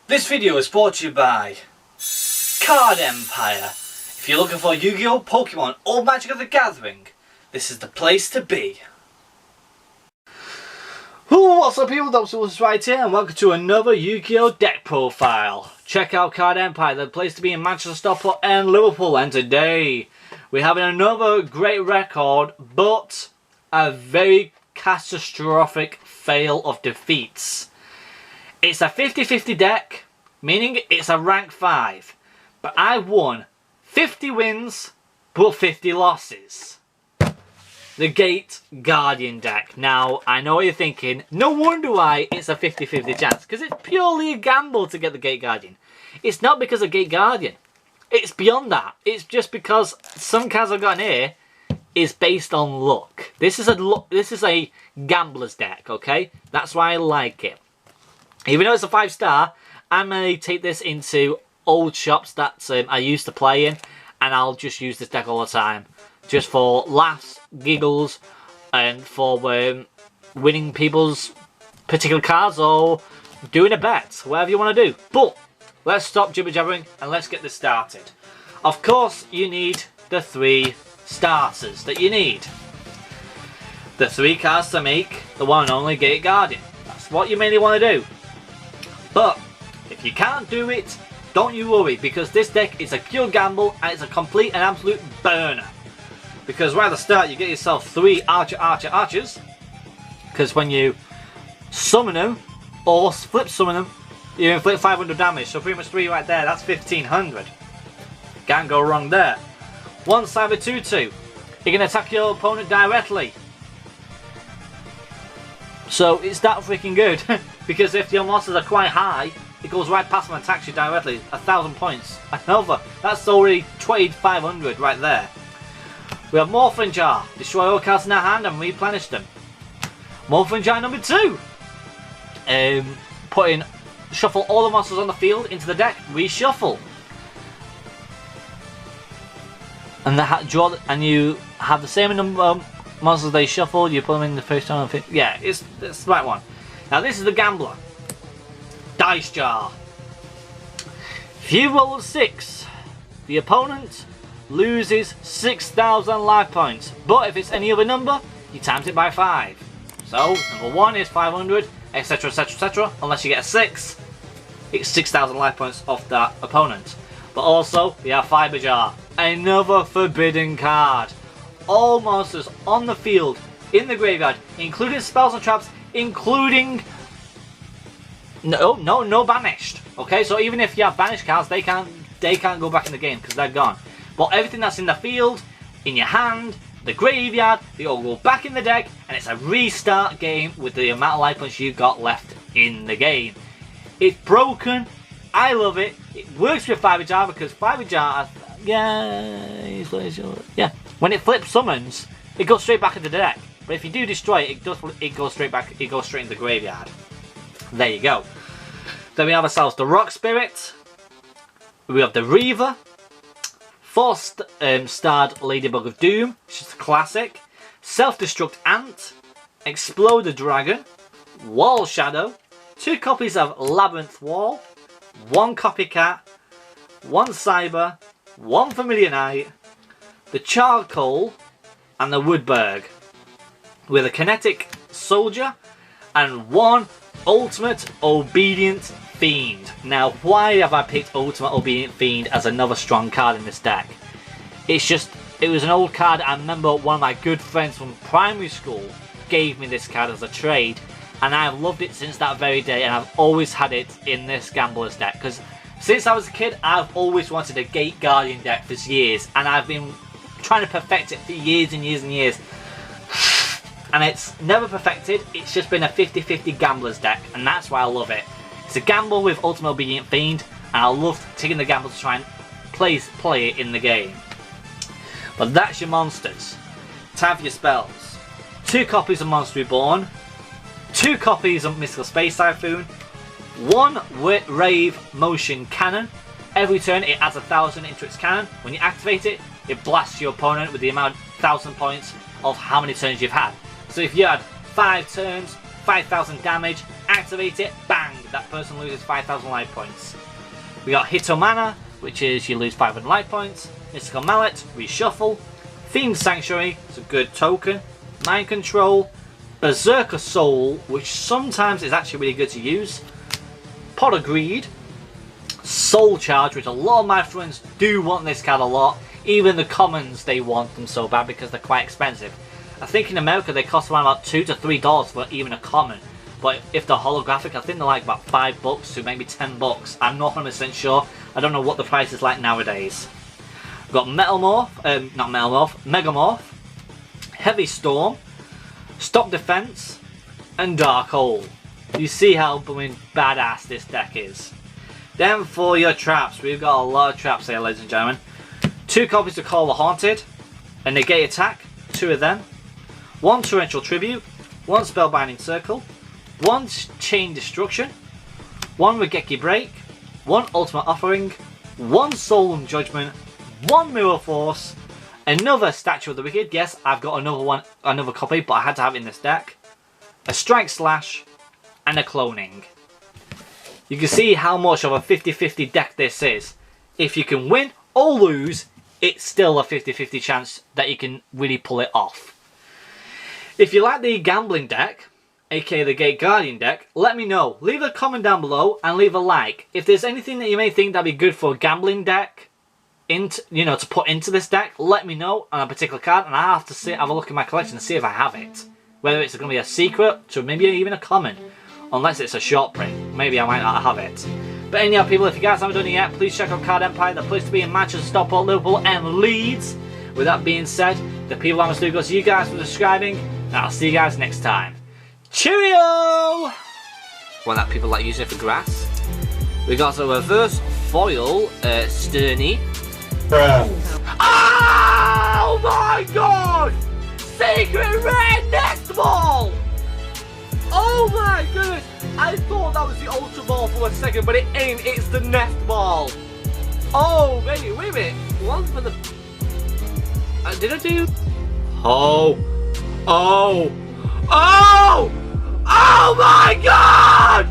This video is brought to you by Card Empire. If you're looking for Yu-Gi-Oh, Pokemon or Magic of the Gathering, this is the place to be. What's up people, Dobson right here and welcome to another Yu-Gi-Oh deck profile. Check out Card Empire, the place to be in Manchester, Stockport and Liverpool, and today we're having another great record but a very catastrophic fail of defeats. It's a 50-50 deck, meaning it's a rank 5, but I won 50 wins but 50 losses. The Gate Guardian deck. Now, I know what you're thinking, no wonder why it's a 50-50 chance, because it's purely a gamble to get the Gate Guardian. It's not because of Gate Guardian, it's beyond that. It's just because some cards I've got in here is based on luck. This is a gambler's deck, okay? That's why I like it. Even though it's a 5-star, I'm going to take this into old shops that I used to play in, and I'll just use this deck all the time. Just for laughs, giggles, and for winning people's particular cards or doing a bet, whatever you want to do. But let's stop jibber-jabbering and let's get this started. Of course, you need the 3 starters that you need. The 3 cards to make the one and only Gate Guardian. That's what you mainly want to do. But if you can't do it, don't you worry, because this deck is a pure gamble and it's a complete and absolute burner. Because right at the start you get yourself 3 archers, because when you summon them or flip summon them, you inflict 500 damage, so pretty much 3 right there, that's 1500. Can't go wrong there. 1 Cyber 2/2, you can attack your opponent directly. So it's that freaking good, because if your monsters are quite high, it goes right past them and attacks you directly. 1000 points. Another. That's already 2500 right there. We have Morphin Jar. Destroy all cards in our hand and replenish them. Morphin Jar number 2. Shuffle all the monsters on the field into the deck. Reshuffle. And you have the same number of monsters they shuffle. You put them in the first time. Yeah, it's the right one. Now this is the Gambler. Dice Jar. If you roll a 6, the opponent loses 6,000 life points. But if it's any other number, you times it by 5. So number 1 is 500, etc, etc, etc. Unless you get a 6, it's 6,000 life points off that opponent. But also we have Fiber Jar, another forbidden card. All monsters on the field, in the graveyard, including spells and traps, including no banished. Okay, so even if you have banished cards, they can't go back in the game because they're gone. But everything that's in the field, in your hand, the graveyard, they all go back in the deck, and it's a restart game with the amount of life points you've got left in the game. It's broken. I love it. It works with Fiber Jar because Fiber Jar, when it flips summons, it goes straight back into the deck. But if you do destroy it, it goes straight back. It goes straight into the graveyard. There you go. Then we have ourselves the Rock Spirit. We have the Reaver. 4-starred Ladybug of Doom, which is a classic. Self-Destruct Ant. Exploder Dragon. Wall Shadow. 2 copies of Labyrinth Wall. 1 Copycat. 1 Cyber. 1 Familiar Knight. The Charcoal. And the Woodberg. With a Kinetic Soldier. And 1 Ultimate Obedient Fiend. Now, why have I picked Ultimate Obedient Fiend as another strong card in this deck? It's just, it was an old card. I remember one of my good friends from primary school gave me this card as a trade, and I've loved it since that very day, and I've always had it in this Gambler's deck, because since I was a kid, I've always wanted a Gate Guardian deck for years, and I've been trying to perfect it for years and years and years. And it's never perfected. It's just been a 50-50 Gambler's deck, and that's why I love it. It's a gamble with Ultimate Obedient Fiend, and I love taking the gamble to try and play it in the game. But that's your monsters. Time for your spells. 2 copies of Monster Reborn, 2 copies of Mystical Space Typhoon, 1 Rave Motion Cannon. Every turn it adds 1,000 into its cannon. When you activate it, it blasts your opponent with the amount 1,000 points of how many turns you've had. So if you had 5 turns, 5,000 damage, activate it, bang, that person loses 5,000 life points. We got Hitomana, which is you lose 500 life points. Mystical Mallet, Reshuffle. Themed Sanctuary, it's a good token. Mind Control. Berserker Soul, which sometimes is actually really good to use. Pot of Greed. Soul Charge, which a lot of my friends do want this card a lot. Even the commons, they want them so bad because they're quite expensive. I think in America they cost around about $2 to $3 for even a common. But if they're holographic, I think they're like about $5 to maybe $10. I'm not 100% sure. I don't know what the price is like nowadays. We've got Megamorph, Heavy Storm, Stop Defense, and Dark Hole. You see how badass this deck is. Then for your traps, we've got a lot of traps here, ladies and gentlemen. 2 copies of Call the Haunted, a Negate Attack, 2 of them. 1 Torrential Tribute, 1 Spellbinding Circle, 1 Chain Destruction, 1 Regeki Break, 1 Ultimate Offering, 1 Solemn Judgment, 1 Mirror Force, another Statue of the Wicked. Yes, I've got another copy, but I had to have it in this deck. A Strike Slash, and a Cloning. You can see how much of a 50-50 deck this is. If you can win or lose, it's still a 50-50 chance that you can really pull it off. If you like the gambling deck, aka the Gate Guardian deck, let me know. Leave a comment down below and leave a like. If there's anything that you may think that'd be good for a gambling deck, to put into this deck, let me know on a particular card, and I have to have a look at my collection and see if I have it. Whether it's going to be a secret to maybe even a common, unless it's a short print, maybe I might not have it. But anyhow, people, if you guys haven't done it yet, please check out Card Empire, the place to be in Manchester, Stockport, Liverpool, and Leeds. With that being said, the people I must do goes to you guys for subscribing, and I'll see you guys next time. Cheerio! Well, that people like using it for grass. We got a reverse foil Sterny. Oh my god! Secret Rare Nest Ball! Oh my goodness! I thought that was the Ultra Ball for a second, but it ain't. It's the Nest Ball. Oh, baby, wait a minute. One for the... did I do... Oh! Oh! Oh! Oh my god!